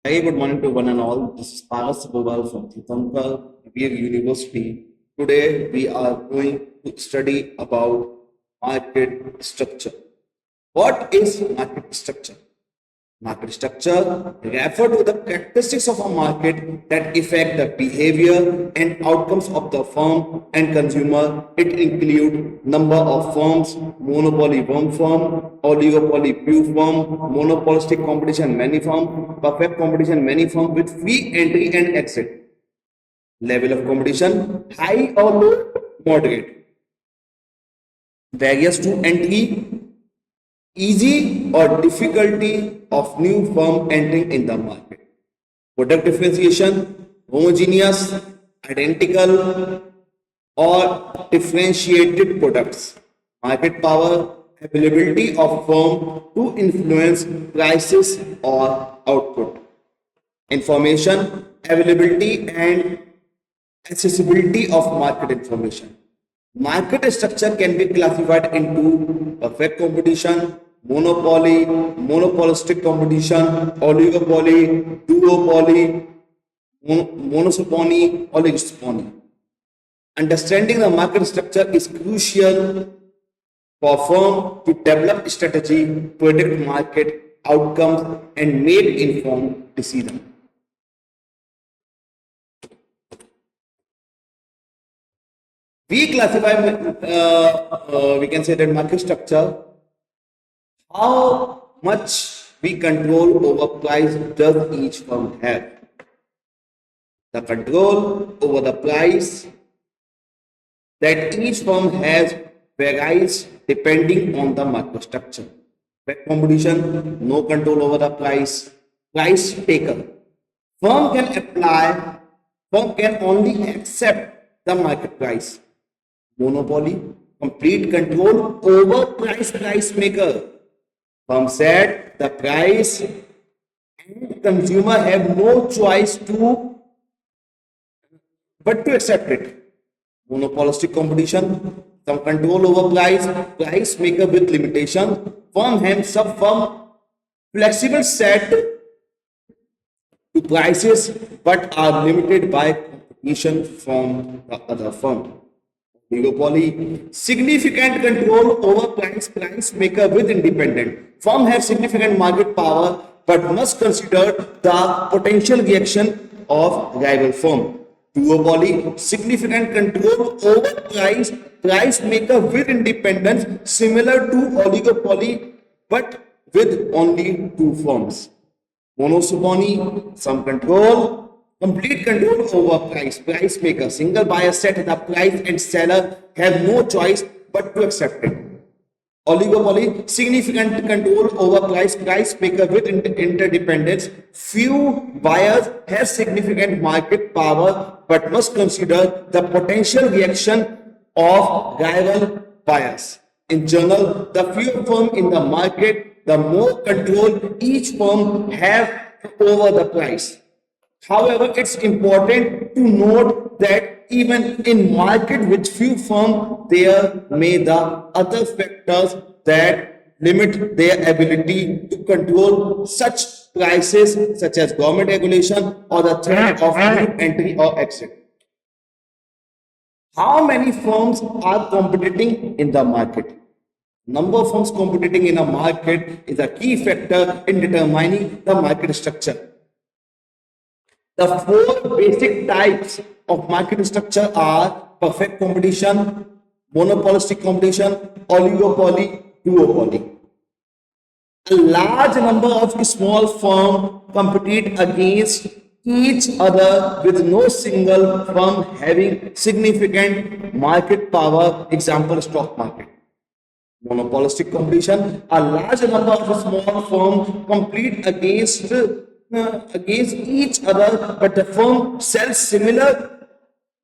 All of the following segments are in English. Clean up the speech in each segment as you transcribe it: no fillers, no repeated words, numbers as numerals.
Very good morning to one and all. This is Paras Sabowal from Titankar Kabir University. Today we are going to study about market structure. What is market structure? Market structure refer to the characteristics of a market that affect the behavior and outcomes of the firm and consumer. It includes number of firms, monopoly one firm, oligopoly few firm, monopolistic competition many firm, perfect competition many firm with free entry and exit. Level of competition high or low, moderate. Barriers to entry easy or difficulty of new firm entering in the market. Product differentiation, homogeneous, identical or differentiated products. Market power, availability of firm to influence prices or output. Information, availability and accessibility of market information. Market structure can be classified into perfect competition, monopoly, monopolistic competition, oligopoly, duopoly, monopoly, oligopoly. Understanding the market structure is crucial for firm to develop strategy, predict market outcomes, and make informed decisions. We classify, we can say that market structure, how much we control over price does each firm have. The control over the price that each firm has varies depending on the market structure. Back competition, no control over the price. Price taker. Firm can apply, firm can only accept the market price. Monopoly, complete control over price maker. Firm said the price and consumer have no choice to but to accept it. Monopolistic competition, some control over price maker with limitation. Firm have sub firm flexible set to prices but are limited by competition from the other firm. Oligopoly, significant control over price maker with independent. Firm have significant market power but must consider the potential reaction of rival firm. Duopoly, significant control over price maker with independence similar to oligopoly but with only two firms. Monopoly, some control, complete control over price maker. Single buyer set the price and seller have no choice but to accept it. Oligopoly, significant control over price maker with interdependence. Few buyers have significant market power but must consider the potential reaction of rival buyers. In general, the fewer firms in the market, the more control each firm have over the price. However, it's important to note that even in market with few firms, there may the other factors that limit their ability to control such prices, such as government regulation or the threat of new entry or exit. How many firms are competing in the market? Number of firms competing in a market is a key factor in determining the market structure. The four basic types of market structure are perfect competition, monopolistic competition, oligopoly, duopoly. A large number of small firms compete against each other with no single firm having significant market power, example stock market. Monopolistic competition, a large number of small firms compete against each other, but the firm sells similar,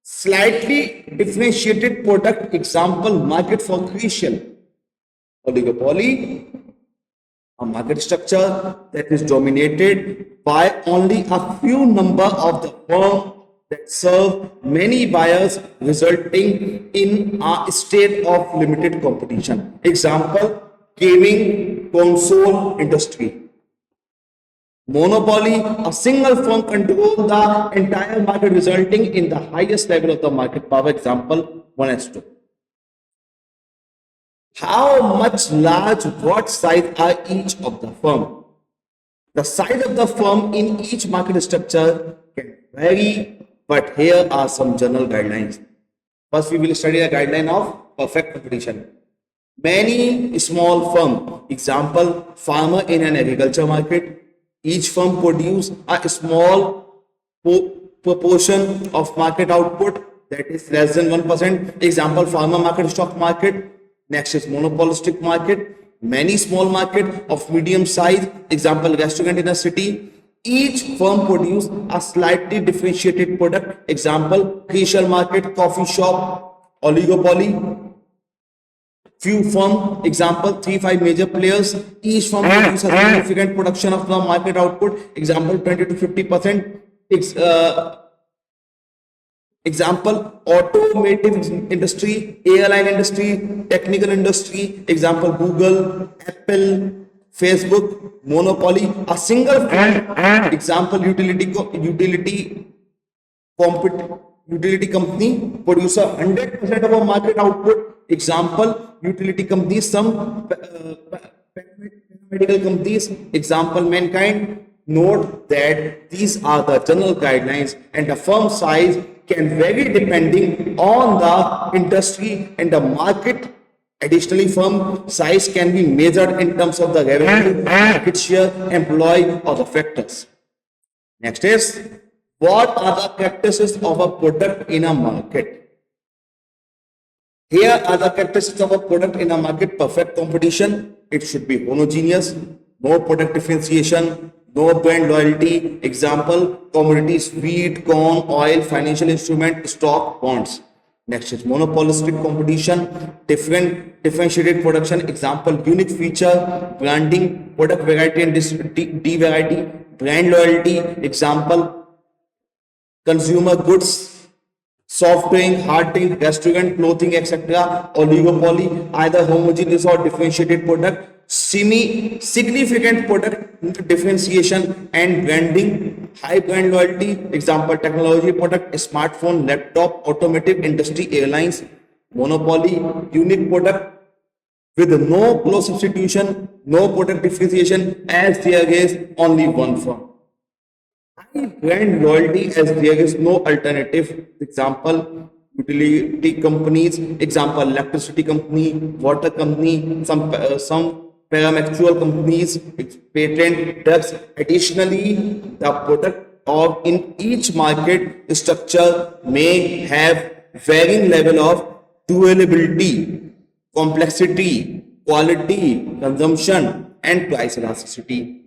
slightly differentiated product. Example, market for crucial. Oligopoly, a market structure that is dominated by only a few number of the firm that serve many buyers, resulting in a state of limited competition. Example, gaming console industry. Monopoly, a single firm controls the entire market, resulting in the highest level of the market power. Example 1 2. How much large, what size are each of the firm? The size of the firm in each market structure can vary, but here are some general guidelines. First, we will study the guideline of perfect competition. Many small firm, example, farmer in an agriculture market, each firm produce a small proportion of market output, that is less than 1%. Example, farmer market, stock market. Next is monopolistic market. Many small market of medium size, example, restaurant in a city. Each firm produce a slightly differentiated product, example, casual market, coffee shop, oligopoly. Few firm, example, 3-5 major players. Each firm produces a significant production of the market output, example, 20 to 50%. Example, automotive industry, airline industry, technical industry, example, Google, Apple, Facebook, monopoly. A single firm, example, utility company produce 100% of a market output, example, utility companies. Some medical companies, example, Mankind. Note that these are the general guidelines and the firm size can vary depending on the industry and the market. Additionally, firm size can be measured in terms of the revenue, market share, employee, or the factors. Next is, what are the characteristics of a product in a market? Here are the characteristics of a product in a market. Perfect competition. It should be homogeneous. No product differentiation. No brand loyalty. Example, commodities, wheat, corn, oil, financial instrument, stock, bonds. Next is monopolistic competition. Differentiated production. Example, unique feature, branding, product variety and D variety. Brand loyalty. Example, consumer goods, soft drink, hard drink, restaurant, clothing, etc. Oligopoly, either homogeneous or differentiated product. Significant product differentiation and branding, high brand loyalty. Example, technology product, smartphone, laptop, automotive industry, airlines. Monopoly, unique product with no close substitution, no product differentiation, as there is only one firm. Brand loyalty, as there is no alternative. Example, utility companies, example, electricity company, water company, some paramedical companies, patent drugs. Additionally, the product of in each market structure may have varying level of durability, complexity, quality, consumption, and price elasticity.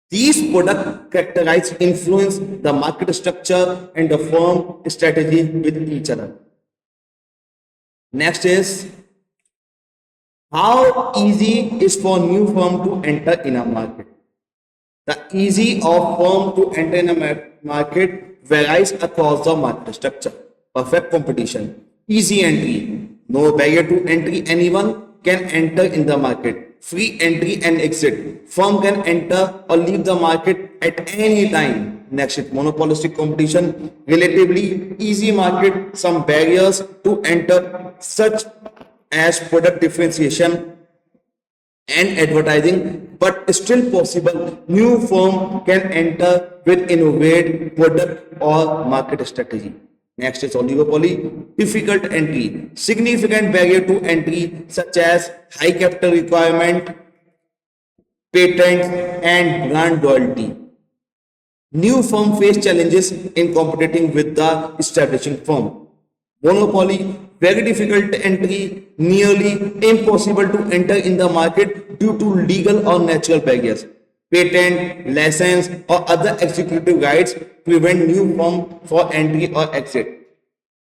These product characterize influence the market structure and the firm strategy with each other. Next is, how easy is for new firm to enter in a market? The easy of firm to enter in a market varies across the market structure. Perfect competition, easy entry, no barrier to entry, anyone can enter in the market. Free entry and exit, firm can enter or leave the market at any time. Next is monopolistic competition, relatively easy market, some barriers to enter such as product differentiation and advertising, but still possible. New firm can enter with innovative product or market strategy. Next is oligopoly, difficult entry, significant barrier to entry such as high capital requirement, patents, and brand loyalty. New firm face challenges in competing with the establishing firm. Monopoly, very difficult entry, nearly impossible to enter in the market due to legal or natural barriers. Patent, license, or other executive rights prevent new firm for entry or exit.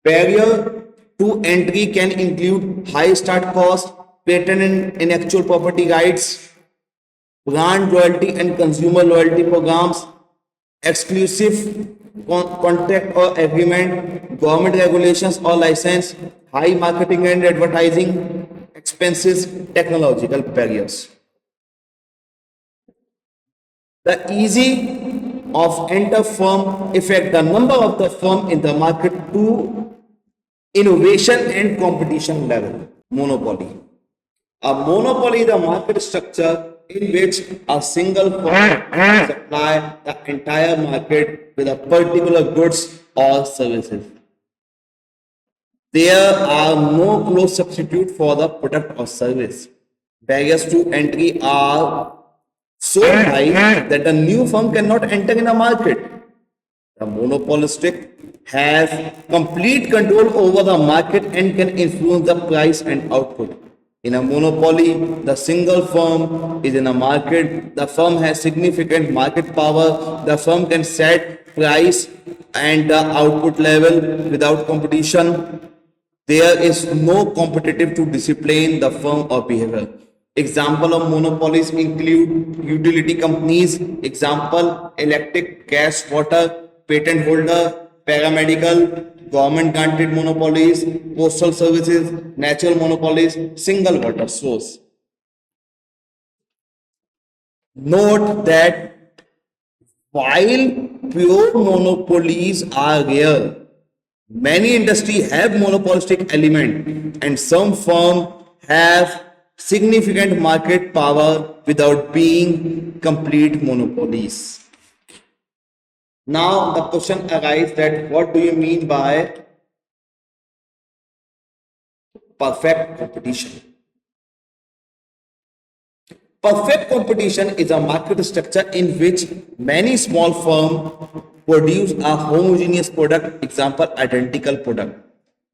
Barrier to entry can include high start cost, patent and intellectual property rights, brand loyalty and consumer loyalty programs, exclusive contract or agreement, government regulations or license, high marketing and advertising expenses, technological barriers. The easy of enter firm affect the number of the firm in the market to innovation and competition level. Monopoly. A monopoly is a market structure in which a single firm supply the entire market with a particular goods or services. There are no close substitute for the product or service. Barriers to entry are so high that a new firm cannot enter in a market. The monopolistic has complete control over the market and can influence the price and output. In a monopoly, the single firm is in a market. The firm has significant market power. The firm can set price and the output level without competition. There is no competitive to discipline the firm or behavior. Example of monopolies include utility companies, example electric, gas, water, patent holder, paramedical, government granted monopolies, postal services, natural monopolies, single water source. Note that while pure monopolies are rare, many industries have monopolistic element and some firms have significant market power without being complete monopolies. Now the question arises that what do you mean by perfect competition? Perfect competition is a market structure in which many small firms produce a homogeneous product, example identical product.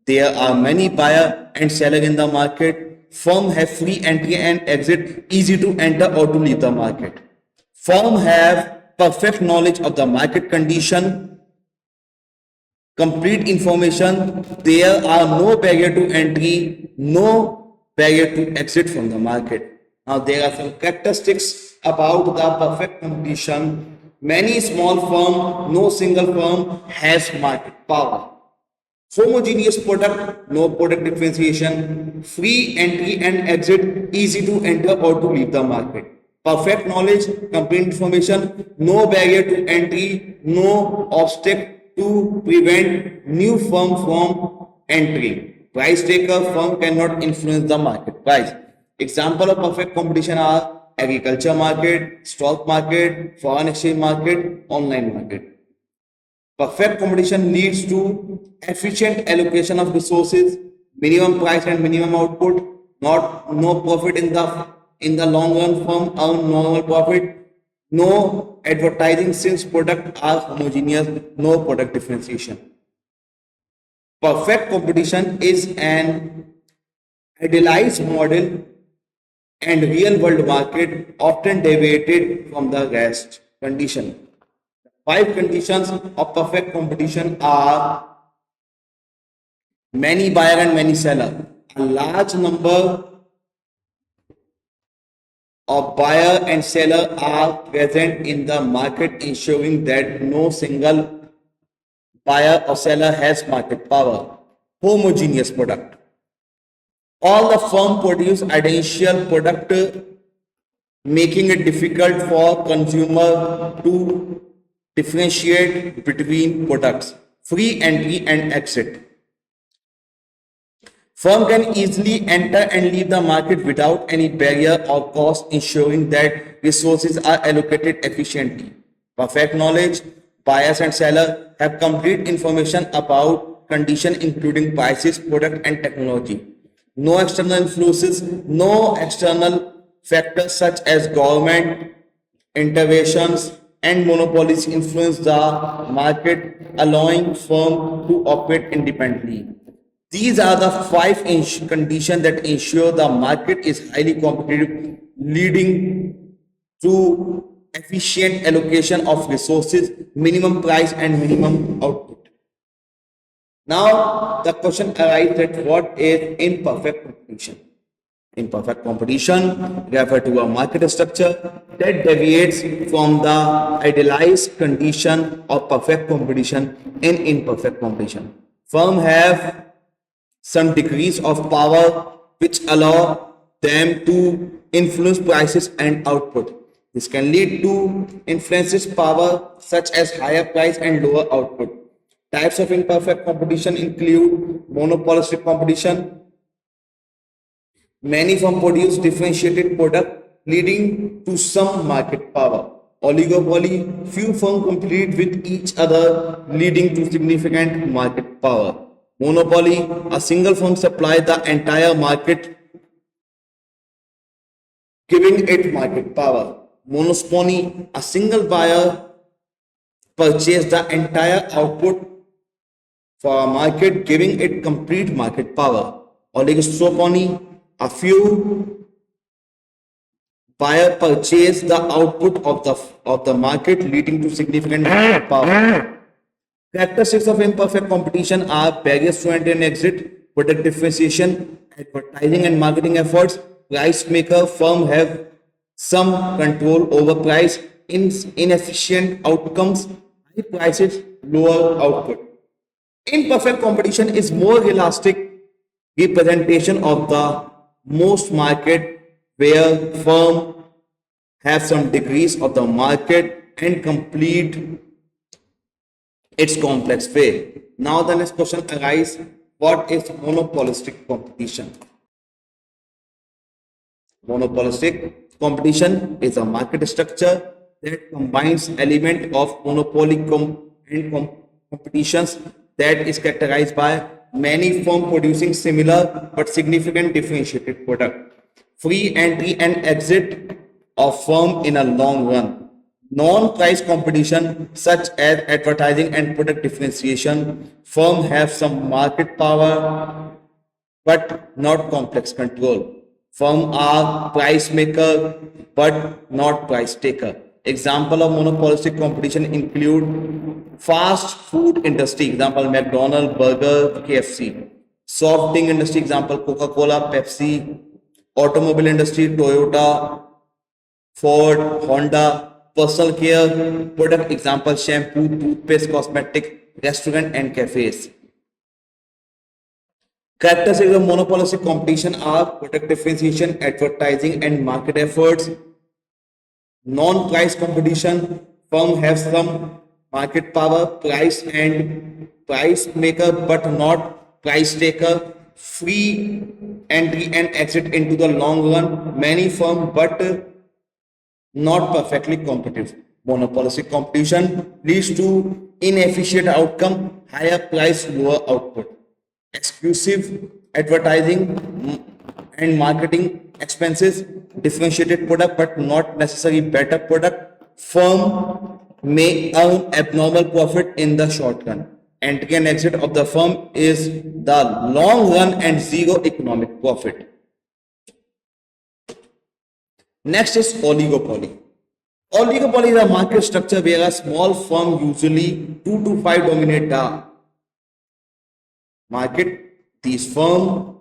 There are many buyer and seller in the market. Firm have free entry and exit, easy to enter or to leave the market. Firm have perfect knowledge of the market condition, complete information. There are no barrier to entry, no barrier to exit from the market. Now there are some characteristics about the perfect competition. Many small firm, no single firm has market power. Homogeneous product, no product differentiation. Free entry and exit, easy to enter or to leave the market. Perfect knowledge, complete information, no barrier to entry, no obstacle to prevent new firm from entering. Price taker, firm cannot influence the market price. Example of perfect competition are agriculture market, stock market, foreign exchange market, online market. Perfect competition leads to efficient allocation of resources, minimum price and minimum output, not no profit in the long run firm earn normal profit, no advertising since product are homogeneous, no product differentiation. Perfect competition is an idealized model and real world market often deviated from the rest condition. Five conditions of perfect competition are many buyer and many seller. A large number of buyer and seller are present in the market, ensuring that no single buyer or seller has market power. Homogeneous product. All the firm produce identical product, making it difficult for consumer to differentiate between products. Free entry and exit. Firm can easily enter and leave the market without any barrier or cost, ensuring that resources are allocated efficiently. Perfect knowledge. Buyers and seller have complete information about condition including prices, product and technology. No external influences, no external factors such as government interventions and monopolies influence the market, allowing firm to operate independently. These are the five conditions that ensure the market is highly competitive, leading to efficient allocation of resources, minimum price and minimum output. Now the question arises that what is imperfect competition? Imperfect competition refer to a market structure that deviates from the idealized condition of perfect competition in imperfect competition. Firms have some degrees of power which allow them to influence prices and output. This can lead to influences power such as higher price and lower output. Types of imperfect competition include monopolistic competition. Many firms produce differentiated product leading to some market power. Oligopoly, few firms compete with each other leading to significant market power. Monopoly, a single firm supplies the entire market giving it market power. Monopoly, a single buyer purchases the entire output for a market, giving it complete market power. Oligopoly, a few buyer purchase the output of the market, leading to significant market power. Characteristics of imperfect competition are barriers to entry and exit, product differentiation, advertising and marketing efforts, price maker, firm have some control over price, inefficient outcomes, high prices, lower output. Imperfect competition is more realistic representation of the most market where firm have some degrees of the market and complete its complex way. Now the next question arises, what is monopolistic competition? Monopolistic competition is a market structure that combines element of monopoly competitions that is characterized by many firms producing similar but significant differentiated product. Free entry and exit of firm in a long run. Non-price competition such as advertising and product differentiation. Firms have some market power but not complex control. Firms are price maker but not price taker. Example of monopolistic competition include fast food industry, example McDonald's, Burger, KFC. Soft drink industry, example Coca-Cola, Pepsi. Automobile industry, Toyota, Ford, Honda. Personal care product, example shampoo, toothpaste, cosmetic, restaurant and cafes. Characteristics of monopolistic competition are product differentiation, advertising and market efforts. Non-price competition, firm have some market power, price and price maker but not price taker. Free entry and exit into the long run, many firm but not perfectly competitive. Monopolistic competition leads to inefficient outcome, higher price, lower output. Exclusive advertising and marketing expenses, differentiated product but not necessarily better product. Firm may earn abnormal profit in the short run. Entry and exit of the firm is the long run and zero economic profit. Next is oligopoly. Oligopoly is a market structure where a small firm, usually 2 to 5, dominate the market. These firms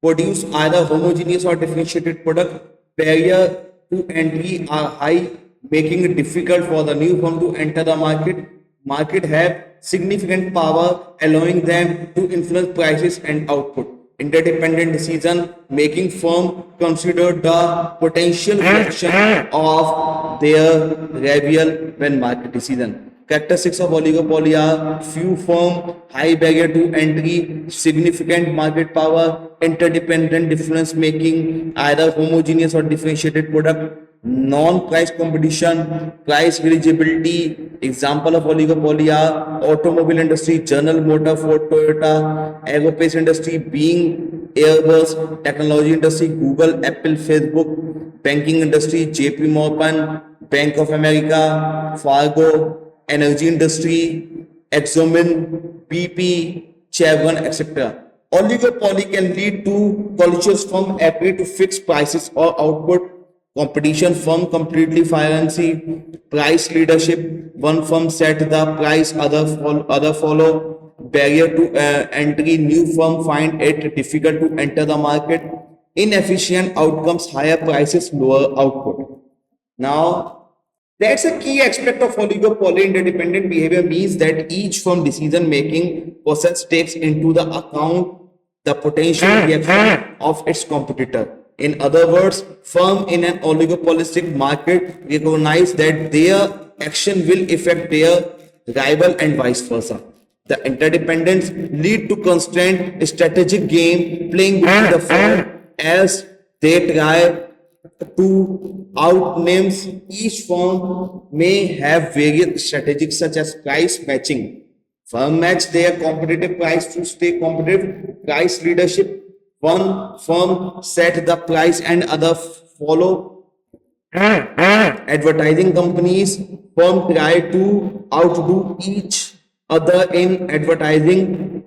produce either homogeneous or differentiated product. Barrier to entry are high, making it difficult for the new firm to enter the market. Market have significant power, allowing them to influence prices and output. Interdependent decision making firm consider the potential reaction of their rival when market decision. Characteristics of oligopoly are few firm, high barrier to entry, significant market power, interdependent difference making, either homogeneous or differentiated product, non-price competition, price eligibility. Example of oligopoly are automobile industry, General Motor, Ford, Toyota, aerospace industry, being Airbus, technology industry, Google, Apple, Facebook, banking industry, JP Morgan, Bank of America, Fargo, energy industry, Exomin, BP, Chevron, etc. Oligopoly can lead to collisions from agree to fix prices or output. Competition firm completely fancy price leadership. One firm set the price, other follow. Barrier to entry, new firm find it difficult to enter the market. Inefficient outcomes, higher prices, lower output. Now, that's a key aspect of oligopoly. Interdependent behavior means that each firm decision making process takes into the account the potential reaction of its competitor. In other words, firm in an oligopolistic market recognize that their action will affect their rival and vice versa. The interdependence lead to constant strategic game playing between the firm as they try to outnames. Each firm may have various strategies such as price matching. Firm match their competitive price to stay competitive. Price leadership. One firm set the price and other follow. Advertising companies firm try to outdo each other in advertising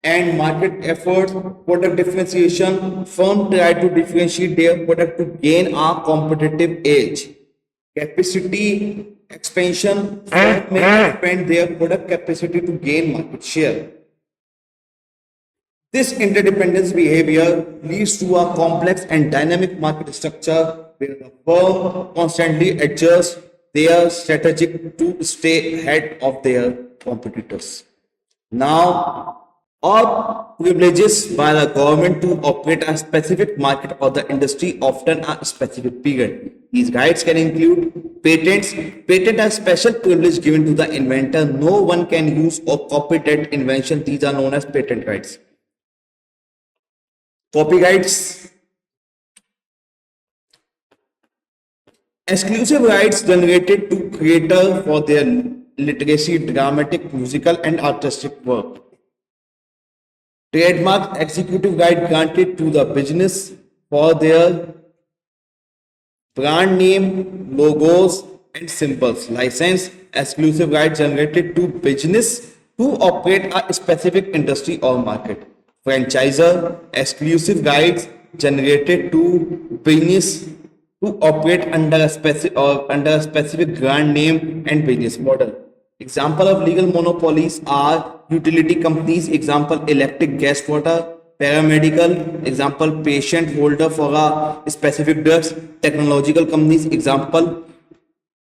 and market efforts. Product differentiation, firm try to differentiate their product to gain a competitive edge. Capacity expansion, firm may expand their product capacity to gain market share. This interdependence behavior leads to a complex and dynamic market structure where the firm constantly adjusts their strategy to stay ahead of their competitors. Now, or privileges by the government to operate a specific market or the industry, often a specific period. These rights can include patents. Patent are special privilege given to the inventor. No one can use or copy that invention. These are known as patent rights. Copyrights. Exclusive rights generated to creator for their literacy, dramatic, musical, and artistic work. Trademark executive right granted to the business for their brand name, logos, and symbols. License exclusive right generated to business to operate a specific industry or market. Franchisor exclusive rights generated to business to operate under a specific brand name and business model. Example of legal monopolies are utility companies, example electric gas water, paramedical, example patient holder for a specific drugs, technological companies, example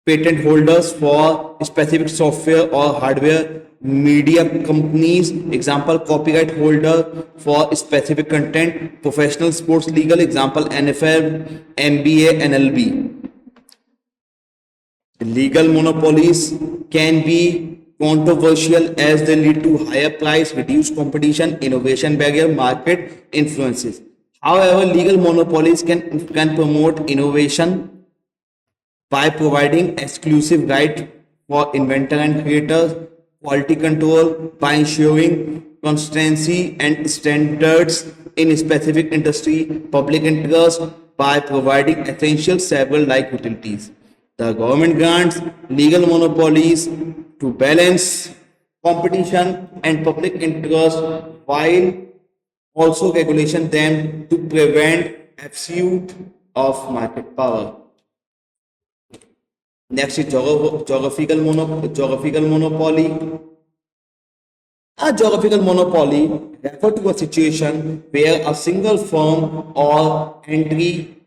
patent holders for specific software or hardware, media companies, example copyright holder for specific content, professional sports legal, example NFL, NBA, NLB. Legal monopolies can be controversial as they lead to higher price, reduced competition, innovation barrier, market influences. However, legal monopolies can promote innovation by providing exclusive right for inventor and creators, quality control by ensuring consistency and standards in specific industry, public interest by providing essential several like utilities. The government grants legal monopolies to balance competition and public interest while also regulation them to prevent abuse of market power. Next is geographical monopoly. A geographical monopoly refers to a situation where a single firm or entity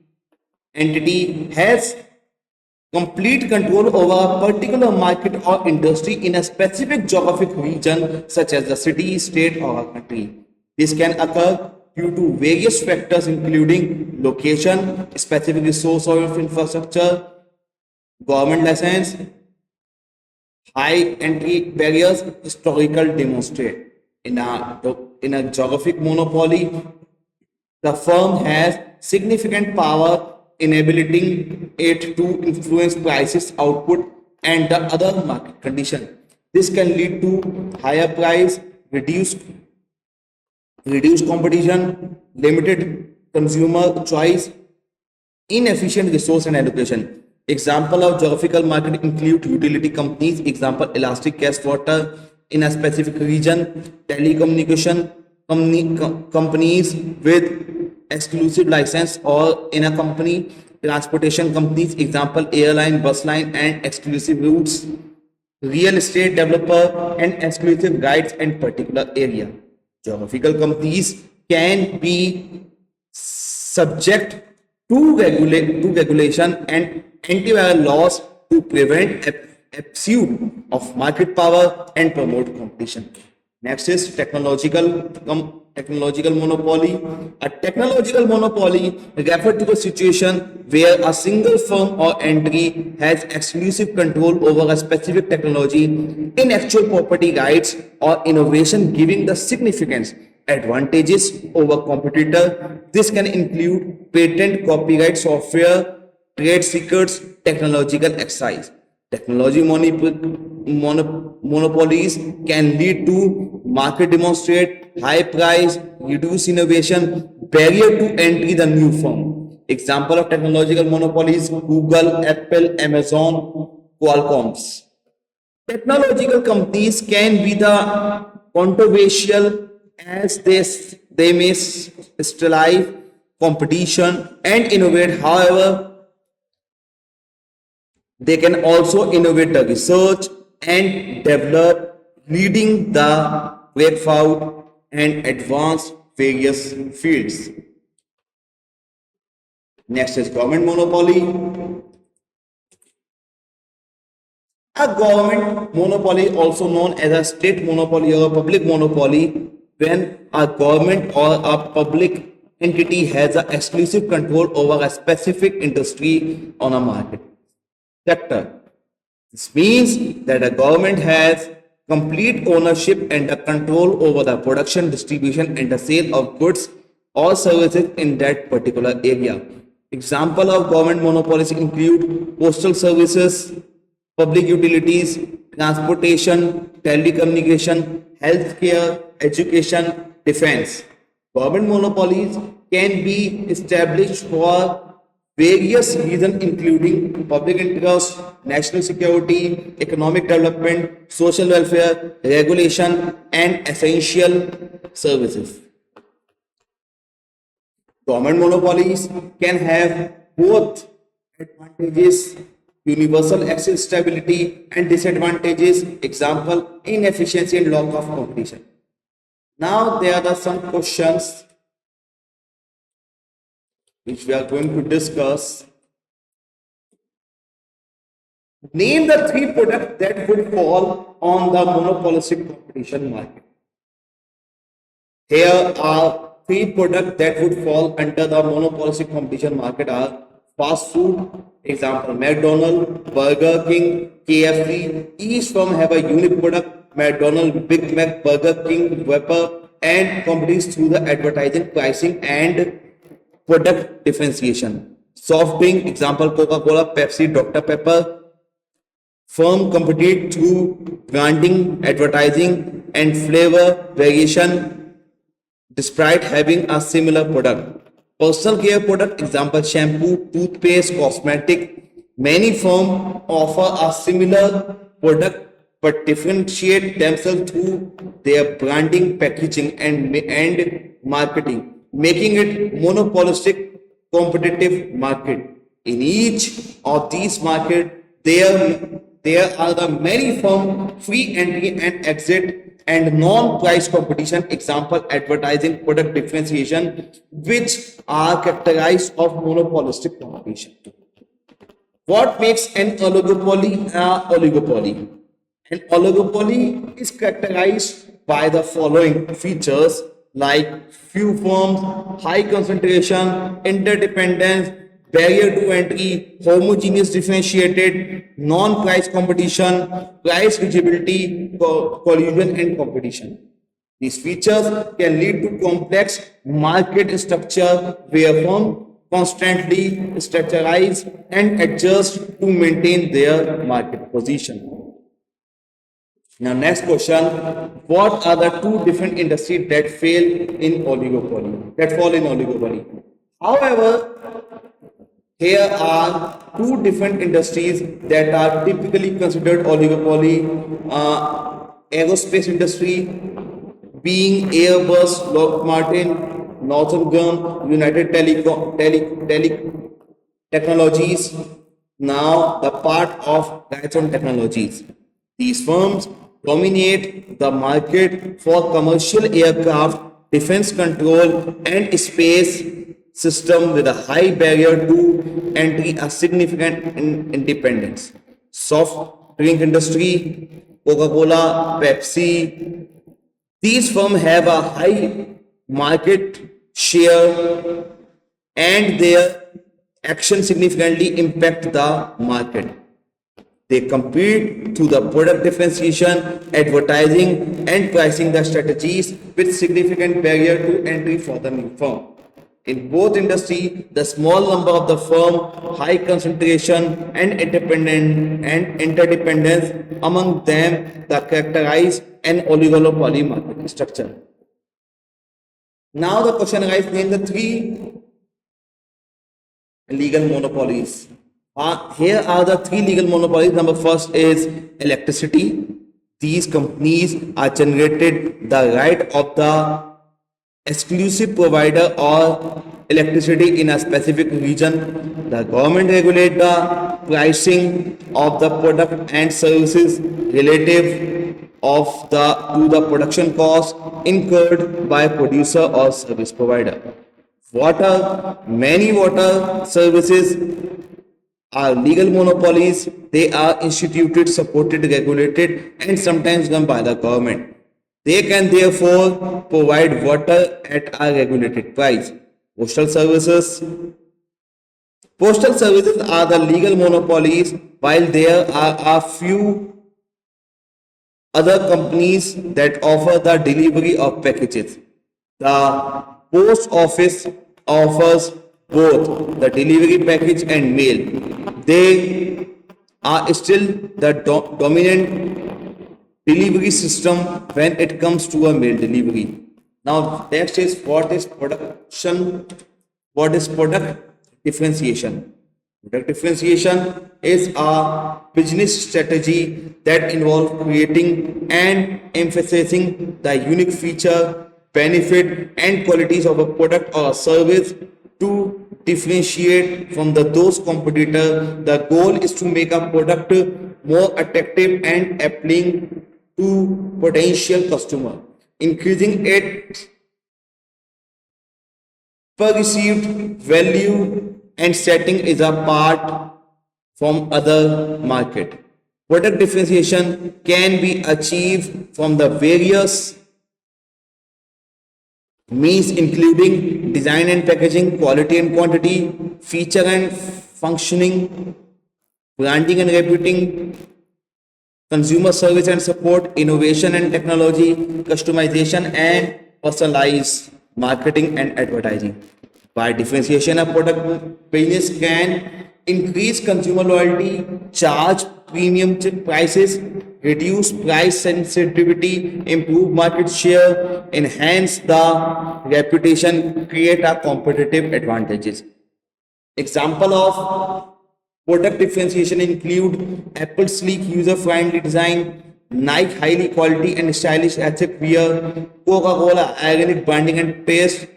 has complete control over a particular market or industry in a specific geographic region, such as the city, state, or a country. This can occur due to various factors, including location, specific resource of infrastructure, government license, high entry barriers, historical demonstrate. In a geographic monopoly, the firm has significant power enabling it to influence prices, output, and the other market condition. This can lead to higher price, reduced competition, limited consumer choice, inefficient resource and allocation. Example of geographical market include utility companies, example elastic gas water in a specific region, telecommunication companies with exclusive license or in a company, transportation companies, example airline, bus line and exclusive routes, real estate developer and exclusive rights in particular area. Geographical companies can be subject to regulation and antiviral laws to prevent abuse of market power and promote competition. Next is technological Technological monopoly. A technological monopoly refers to a situation where a single firm or entity has exclusive control over a specific technology, intellectual property rights, or innovation, giving the significance advantages over competitor. This can include patent, copyright, software, trade secrets, technological excise. Technology monopolies can lead to market demonstrate, high price, reduce innovation, barrier to entry the new firm. Example of technological monopolies: Google, Apple, Amazon, Qualcomm's. Technological companies can be the controversial as they may strive competition and innovate. However, they can also innovate the research and develop, leading the breakthrough and advance various fields. Next is government monopoly. A government monopoly, also known as a state monopoly or a public monopoly, when a government or a public entity has an exclusive control over a specific industry on a market sector. This means that the government has complete ownership and the control over the production, distribution, and the sale of goods or services in that particular area. Example of government monopolies include postal services, public utilities, transportation, telecommunication, healthcare, education, defense. Government monopolies can be established for various reasons including public interest, national security, economic development, social welfare, regulation, and essential services. Government monopolies can have both advantages, universal access stability, and disadvantages, example, inefficiency and lack of competition. Now there are some questions which we are going to discuss. Name the three products that would fall on the monopolistic competition market. Here are three products that would fall under the monopolistic competition market are fast food, example McDonald's, Burger King, KFC. Each firm have a unique product: McDonald's, Big Mac, Burger King, Whopper, and competes through the advertising, pricing, and product differentiation. Soft drink, example Coca-Cola, Pepsi, Dr. Pepper. Firm compete through branding, advertising, and flavor variation despite having a similar product. Personal care product, example shampoo, toothpaste, cosmetic. Many firms offer a similar product but differentiate themselves through their branding, packaging, and marketing, making it monopolistic competitive market. In each of these markets, there are the many firm free entry and exit and non-price competition, example advertising, product differentiation, which are characterized of monopolistic competition. What makes an oligopoly a oligopoly? An oligopoly is characterized by the following features like few firms, high concentration, interdependence, barrier to entry, homogeneous differentiated, non-price competition, price visibility, collusion and competition. These features can lead to complex market structure where firms constantly structurize and adjust to maintain their market position. Now, next question: what are the two different industries that fail in oligopoly? That fall in oligopoly. However, here are two different industries that are typically considered oligopoly. Aerospace industry, being Airbus, Lockheed Martin, Northrop Grumman, United Technologies, now the part of Dyson Technologies. These firms dominate the market for commercial aircraft, defense control, and space system with a high barrier to entry, a significant independence. Soft drink industry, Coca-Cola, Pepsi. These firms have a high market share, and their action significantly impact the market. They compete through the product differentiation, advertising, and pricing the strategies with significant barrier to entry for the new firm. In both industry, the small number of the firm, high concentration and interdependence among them that characterize an oligopoly market structure. Now the question arises, name the three legal monopolies. Here are the three legal monopolies. Number first is electricity. These companies are generated the right of the exclusive provider or electricity in a specific region. The government regulate the pricing of the product and services relative of the to the production cost incurred by producer or service provider. Water, many water services are legal monopolies. They are instituted, supported, regulated, and sometimes run by the government. They can therefore provide water at a regulated price. Postal services. Postal services are the legal monopolies, while there are a few other companies that offer the delivery of packages. The post office offers both the delivery package and mail. They are still the dominant delivery system when it comes to a mail delivery. Now, next is what is production? What is product differentiation? Product differentiation is a business strategy that involves creating and emphasizing the unique feature, benefit, and qualities of a product or a service to differentiate from those competitors. The goal is to make a product more attractive and appealing to potential customer, increasing its perceived value and setting is apart from other market. Product differentiation can be achieved from the various means including design and packaging, quality and quantity, feature and functioning, branding and reputing, consumer service and support, innovation and technology, customization and personalized marketing and advertising. By differentiation, a product business can increase consumer loyalty, charge premium prices, reduce price sensitivity, improve market share, enhance the reputation, create a competitive advantages. Example of product differentiation include Apple sleek user-friendly design, Nike highly quality and stylish athletic wear, Coca-Cola organic branding and taste,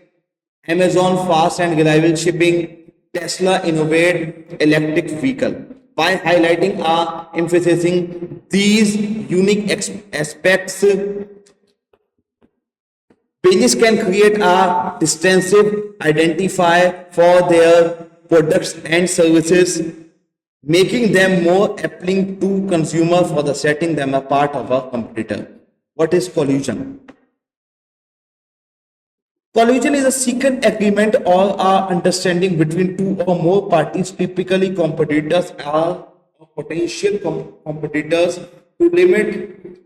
Amazon fast and reliable shipping, Tesla innovate electric vehicle. By highlighting or emphasizing these unique aspects, business can create a distinctive identifier for their products and services, making them more appealing to consumer for the setting them apart of a competitor. What is collusion? Collusion is a secret agreement or a understanding between two or more parties, typically competitors or potential competitors, to limit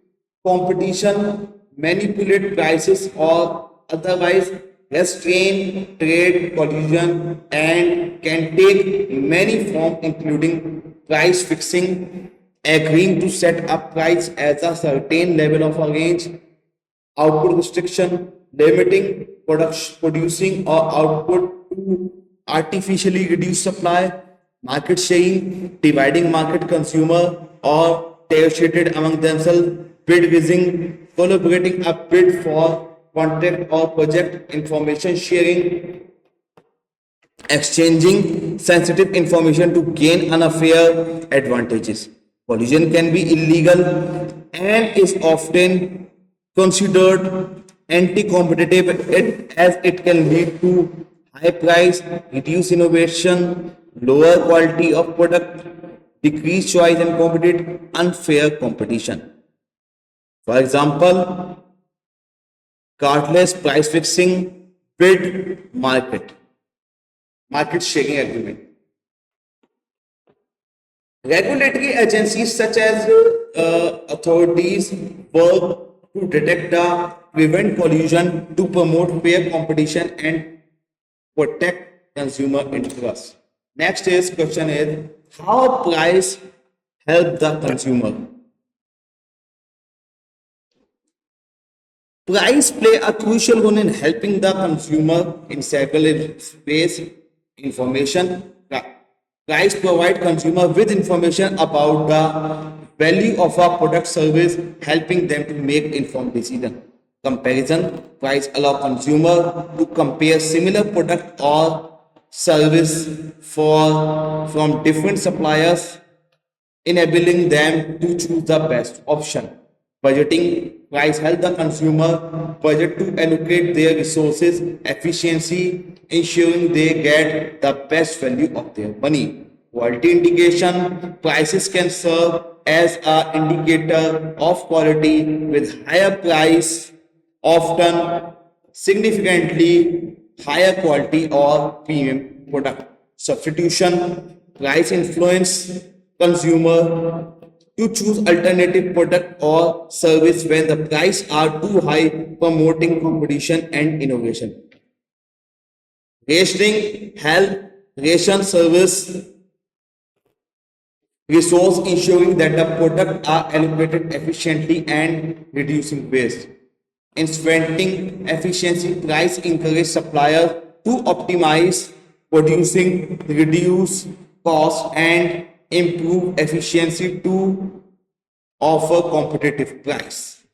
competition, manipulate prices, or otherwise restrain trade. Collusion and can take many forms, including price fixing, agreeing to set a price at a certain level of a range, output restriction, limiting producing or output to artificially reduce supply, market sharing, dividing market consumer or negotiated among themselves, bid raising, collaborating a bid for contract or project, information sharing, exchanging sensitive information to gain unfair advantages. Collusion can be illegal and is often considered anti-competitive as it can lead to high price, reduced innovation, lower quality of product, decreased choice and unfair competition. For example, carteless price fixing, bid market sharing agreement. Regulatory agencies such as authorities work to detect the prevent collusion, to promote fair competition and protect consumer interests. Next is question is how price help the consumer. Price play a crucial role in helping the consumer in several ways. Information. Price provide consumer with information about the value of a product service, helping them to make informed decision. Comparison. Price allow consumer to compare similar product or service from different suppliers, enabling them to choose the best option. Budgeting price help the consumer budget to allocate their resources efficiency, ensuring they get the best value of their money. Quality indication prices can serve as an indicator of quality with higher price, often significantly higher quality or premium product. Substitution price influence consumer to choose alternative product or service when the price are too high, promoting competition and innovation. Rationing health ration service resource, ensuring that the product are allocated efficiently and reducing waste. In strengthening efficiency, price encourage suppliers to optimize producing, reduce cost and improve efficiency to offer competitive price.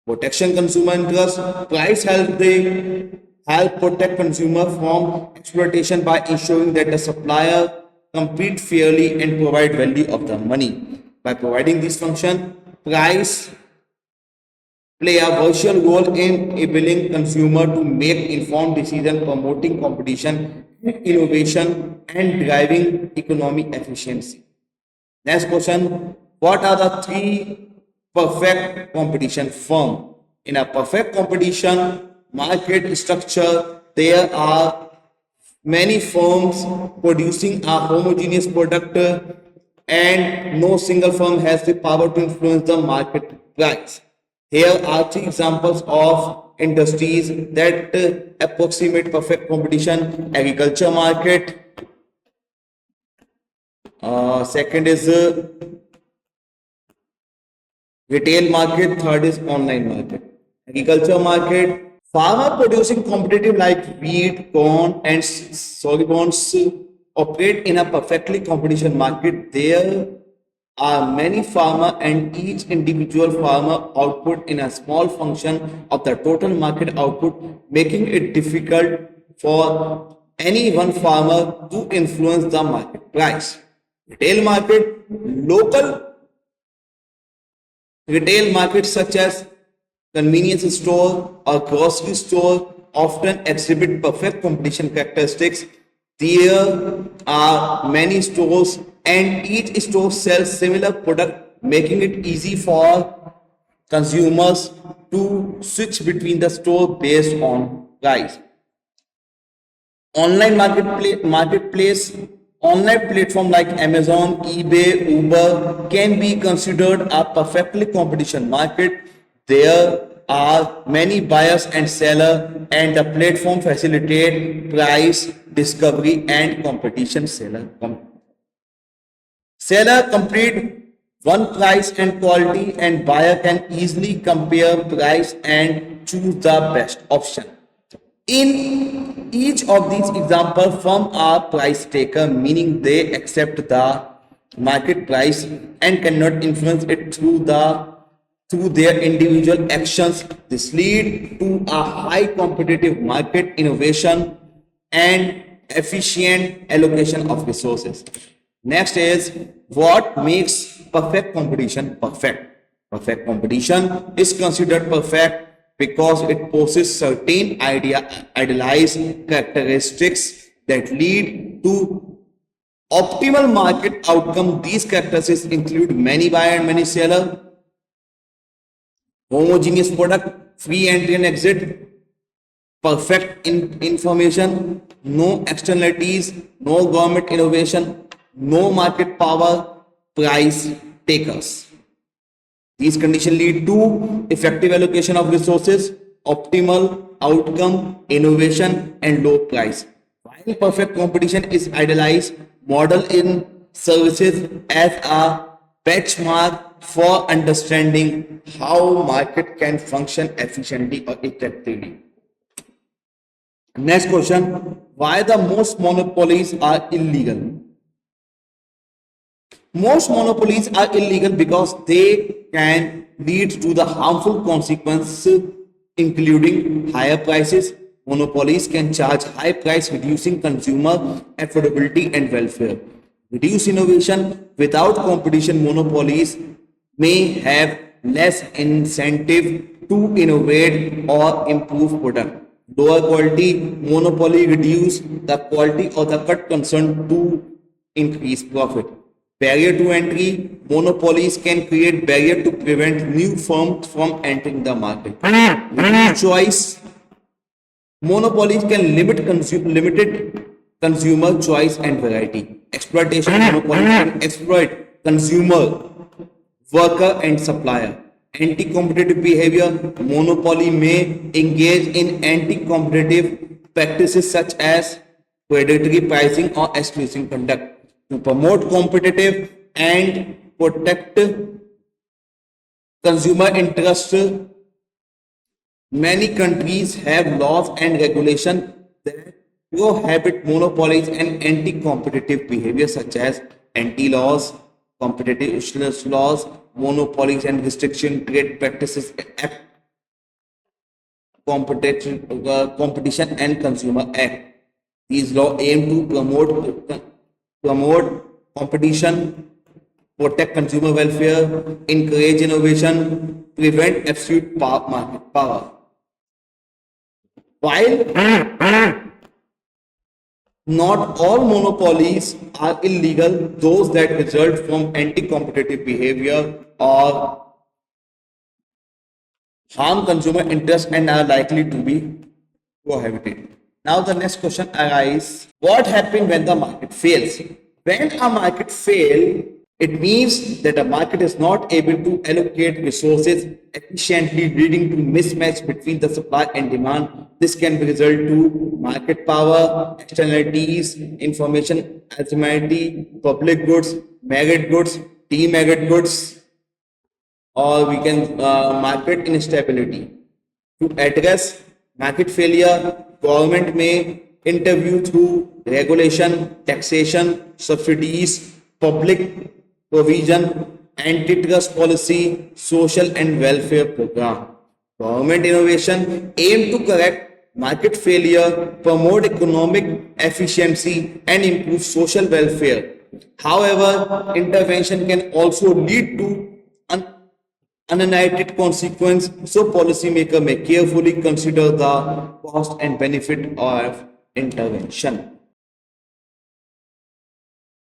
Protection consumer interest price help protect consumer from exploitation by ensuring that the supplier compete fairly and provide value of the money. By providing this function, price play a virtual role in enabling consumer to make informed decision, promoting competition, innovation, and driving economic efficiency. Next question. What are the three perfect competition firm? In a perfect competition market structure, there are many firms producing a homogeneous product and no single firm has the power to influence the market price. Here are three examples of industries that approximate perfect competition. Agriculture market, second is retail market, third is online market. Agriculture market, farmer producing competitive like wheat, corn and soybeans operate in a perfectly competition market. There are many farmer and each individual farmer output in a small function of the total market output, making it difficult for any one farmer to influence the market price. Retail market, local retail markets such as convenience store or grocery store often exhibit perfect competition characteristics. There are many stores and each store sells similar product, making it easy for consumers to switch between the store based on price. Online marketplace online platform like Amazon, eBay, Uber can be considered a perfectly competition market. There are many buyers and sellers and the platform facilitate price discovery and competition. Seller complete one price and quality and buyer can easily compare price and choose the best option. In each of these examples, firms are price taker, meaning they accept the market price and cannot influence it through their individual actions. This lead to a high competitive market, innovation, and efficient allocation of resources. Next is what makes perfect competition perfect. Perfect competition is considered perfect because it possesses certain idealized characteristics that lead to optimal market outcome. These characteristics include many buyer and many seller, homogeneous product, free entry and exit, perfect information, no externalities, no government innovation, no market power, price takers. These conditions lead to effective allocation of resources, optimal outcome, innovation, and low price. While perfect competition is idealized model in services as a benchmark for understanding how market can function efficiently or effectively. Next question: why the most monopolies are illegal? Most monopolies are illegal because they can lead to the harmful consequences, including higher prices. Monopolies can charge high price, reducing consumer affordability and welfare. Reduce innovation. Without competition, monopolies may have less incentive to innovate or improve product. Lower quality. Monopoly reduce the quality of the cut concern to increase profit. Barrier to entry: monopolies can create barrier to prevent new firms from entering the market. Choice: monopolies can limited consumer choice and variety. Exploitation: monopolies can exploit consumer, worker, and supplier. Anti-competitive behavior: monopoly may engage in anti-competitive practices such as predatory pricing or exclusive conduct. To promote competitive and protect consumer interests, many countries have laws and regulations that prohibit monopolies and anti-competitive behavior such as anti-laws, competitive laws, monopolies and restriction trade practices act, competition and consumer act. These laws aim to promote competition, protect consumer welfare, encourage innovation, prevent absolute market power. While not all monopolies are illegal, those that result from anti-competitive behavior or harm consumer interest and are likely to be prohibited. Now the next question arises: what happens when the market fails? When a market fails, it means that a market is not able to allocate resources efficiently, leading to mismatch between the supply and demand. This can result to market power, externalities, information asymmetry, public goods, maggot goods, maggot goods, or we can market instability. To address market failure, government may intervene through regulation, taxation, subsidies, public provision, antitrust policy, social and welfare program. Government innovation aim to correct market failure, promote economic efficiency, and improve social welfare. However, intervention can also lead to unintended consequence, so policymaker may carefully consider the cost and benefit of intervention.